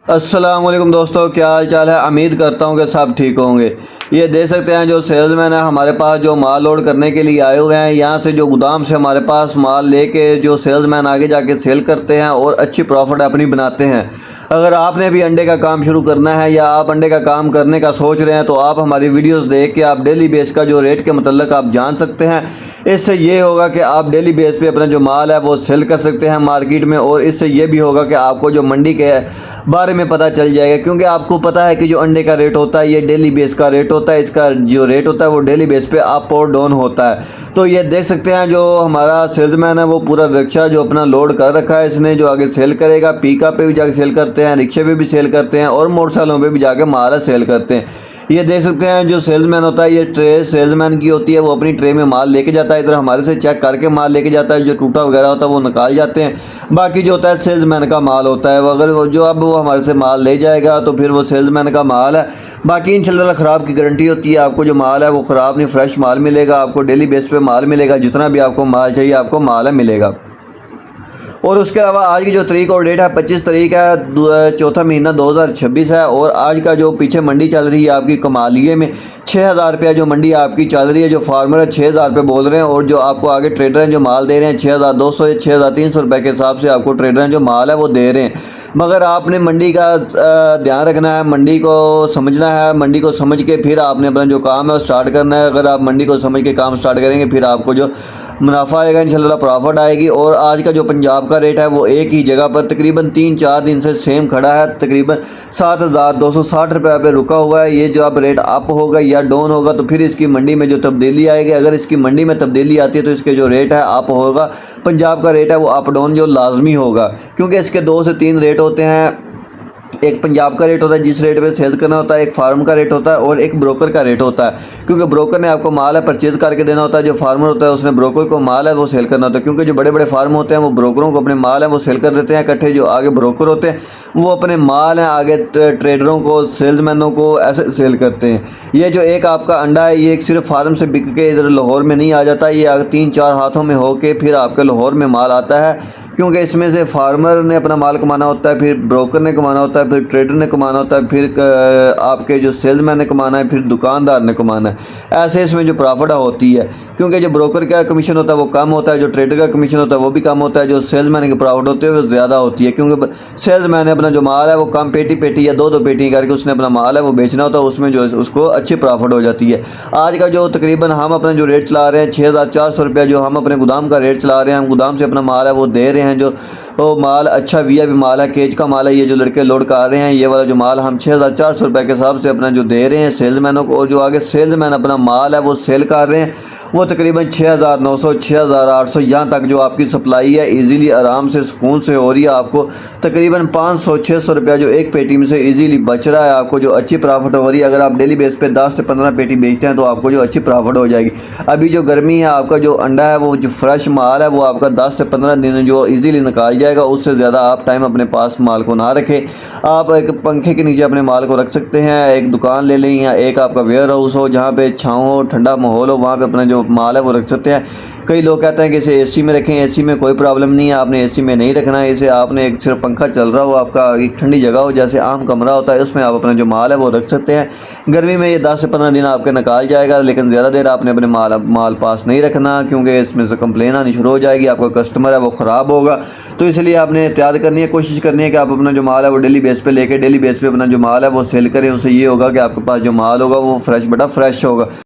अस्सलाम वालेकुम दोस्तों, क्या हाल चाल है। उम्मीद करता हूँ कि सब ठीक होंगे। ये देख सकते हैं जो सेल्समैन है हमारे पास जो माल लोड करने के लिए आए हुए हैं। यहाँ से जो गोदाम से हमारे पास माल लेके जो सेल्समैन आगे जाके सेल करते हैं और अच्छी प्रॉफिट अपनी बनाते हैं। अगर आपने भी अंडे का काम शुरू करना है या आप अंडे का काम करने का सोच रहे हैं तो आप हमारी वीडियोस देख के आप डेली बेस का जो रेट के मतलब आप जान सकते हैं। इससे ये होगा कि आप डेली बेस पे अपना जो माल है वो सेल कर सकते हैं मार्केट में, और इससे ये भी होगा कि आपको जो मंडी के बारे में पता चल जाएगा, क्योंकि आपको पता है कि जो अंडे का रेट होता है ये डेली बेस का रेट होता है। इसका जो रेट होता है वो डेली बेस पे अप और डाउन होता है। तो ये देख सकते हैं जो हमारा सेल्समैन है वो पूरा रिक्शा जो अपना लोड कर रखा है इसने, जो आगे सेल करेगा। पिकअप पे भी जाके सेल करते हैं, रिक्शे पे भी सेल करते हैं और मोटरसाइकिलों पे भी जाके माल सेल करते हैं। ये देख सकते हैं जो सेल्समैन होता है ये ट्रे सेल्समैन की होती है, वो अपनी ट्रे में माल लेके जाता है। इधर हमारे से चेक करके माल लेके जाता है, जो टूटा वगैरह होता है वो निकाल जाते हैं। बाकी जो होता है सेल्समैन का माल होता है, वो अगर वो हमारे से माल ले जाएगा तो फिर वो सेल्समैन का माल है। बाकी इंशाल्लाह ख़राब की गारंटी होती है। आपको जो माल है वो ख़राब नहीं, फ्रेश माल मिलेगा। आपको डेली बेस पे माल मिलेगा, जितना भी आपको माल चाहिए आपको माल है मिलेगा। और उसके अलावा आज की जो तारीख और डेट है 25 तारीख है, चौथा महीना 2026 है। और आज का जो पीछे मंडी चल रही है आपकी कमालिए में 6,000 रुपया जो मंडी आपकी चल रही है। जो फार्मर है 6,000 रुपये बोल रहे हैं, और जो आपको आगे ट्रेडर हैं जो माल दे रहे हैं 6,200 या 6,300 रुपये के हिसाब से आपको ट्रेडर हैं जो माल है वो दे रहे हैं। मगर आपने मंडी का ध्यान रखना है, मंडी को समझना है। मंडी को समझ के फिर आपने अपना जो काम है वो स्टार्ट करना है। अगर आप मंडी को समझ के काम स्टार्ट करेंगे फिर आपको जो मुनाफा आएगा इंशाल्लाह प्रॉफिट आएगी। और आज का जो पंजाब का रेट है वो एक ही जगह पर तकरीबन 3-4 दिन से सेम खड़ा है, तकरीबन 7,260 रुपये पे रुका हुआ है। ये जो अब रेट अप होगा या डाउन होगा तो फिर इसकी मंडी में जो तब्दीली आएगी। अगर इसकी मंडी में तब्दीली आती है तो इसके जो रेट है अप होगा। पंजाब का रेट है वो अप डाउन जो लाजमी होगा, क्योंकि इसके 2 से 3 रेट होते हैं। एक पंजाब का रेट होता है जिस रेट पे सेल करना होता है, एक फार्म का रेट होता है और एक ब्रोकर का रेट होता है। क्योंकि ब्रोकर ने आपको माल है परचेज़ करके देना होता है, जो फार्मर होता है उसने ब्रोकर को माल है वो सेल करना होता है। क्योंकि जो बड़े बड़े फार्म होते हैं वो ब्रोकरों को अपने माल है वो सेल कर देते हैं इकट्ठे। जो आगे ब्रोकर होते हैं वो अपने माल हैं आगे ट्रेडरों को, सेल्समैनों को ऐसे सेल करते हैं। ये जो एक आपका अंडा है ये एक सिर्फ फार्म से बिक के इधर लाहौर में नहीं आ जाता, ये 3-4 हाथों में होके फिर आपके लाहौर में माल आता है। क्योंकि इसमें से फार्मर ने अपना माल कमाना होता है, फिर ब्रोकर ने कमाना होता है, फिर ट्रेडर ने कमाना होता है, फिर आपके जो सेल्समैन ने कमाना है, फिर दुकानदार ने कमाना है। ऐसे इसमें जो प्रॉफिट होती है, क्योंकि जो ब्रोकर का कमीशन होता है वो कम होता है, जो ट्रेडर का कमीशन होता है वो भी कम होता है, जो सेल्समैन की प्रॉफिट होती है वो ज़्यादा होती है। क्योंकि सेल्समैन ने अपना जो माल है वो कम पेटी या दो पेटी करके उसने अपना माल है वो बेचना होता है, उसमें जो है उसको अच्छी प्रॉफिट हो जाती है। आज का जो तकरीबन हम अपना जो रेट चला रहे हैं 6,400 रुपया जो हम अपने गोदाम का रेट चला रहे हैं, हम गोदाम से अपना माल है वो दे रहे हैं। जो वो माल अच्छा वीआईपी माल है, केज का माल है, ये जो लड़के लोड कर रहे हैं ये वाला जो माल हम 6,400 रुपये के हिसाब से अपना जो दे रहे हैं सेल्समैनों को। और जो आगे सेल्समैन अपना माल है वो सेल कर रहे हैं वो तकरीबन 6,900 6,800 यहाँ तक जो आपकी सप्लाई है इजीली आराम से सुकून से हो रही है। आपको तकरीबन 500-600 रुपया जो एक पेटी में से इजीली बच रहा है, आपको जो अच्छी प्रॉफिट हो रही है। अगर आप डेली बेस पे 10 से 15 पेटी बेचते हैं तो आपको जो अच्छी प्रॉफिट हो जाएगी। अभी जो गर्मी है आपका जो अंडा है वो जो फ्रेश माल है वो आपका 10 से 15 दिन जो ईज़िली निकाल जाएगा। उससे ज़्यादा आप टाइम अपने पास माल को ना रखें। आप एक पंखे के नीचे अपने माल को रख सकते हैं, एक दुकान ले लें या एक आपका वेयर हाउस हो जहाँ पे छाँव हो, ठंडा माहौल हो, वहाँ पे अपना जो माल है वो रख सकते हैं। कई लोग कहते हैं कि इसे एसी में रखें, एसी में कोई प्रॉब्लम नहीं है, आपने एसी में नहीं रखना है इसे। आपने एक सिर्फ पंखा चल रहा हो, आपका एक ठंडी जगह हो जैसे आम कमरा होता है, उसमें आप अपना जो माल है वो रख सकते हैं। गर्मी में ये 10 से 15 दिन आपके निकाल जाएगा, लेकिन ज़्यादा देर आपने अपने माल पास नहीं रखना, क्योंकि इसमें से कंप्लेन आनी शुरू हो जाएगी, आपका कस्टमर है वो ख़राब होगा। तो इसलिए आपने एहतियात करनी है, कोशिश करनी है कि आप अपना जो माल है वो डेली बेस पे लेके डेली बेस पे अपना जो माल है वो सेल करें। उससे ये होगा कि आपके पास जो माल होगा वो फ्रेश होगा।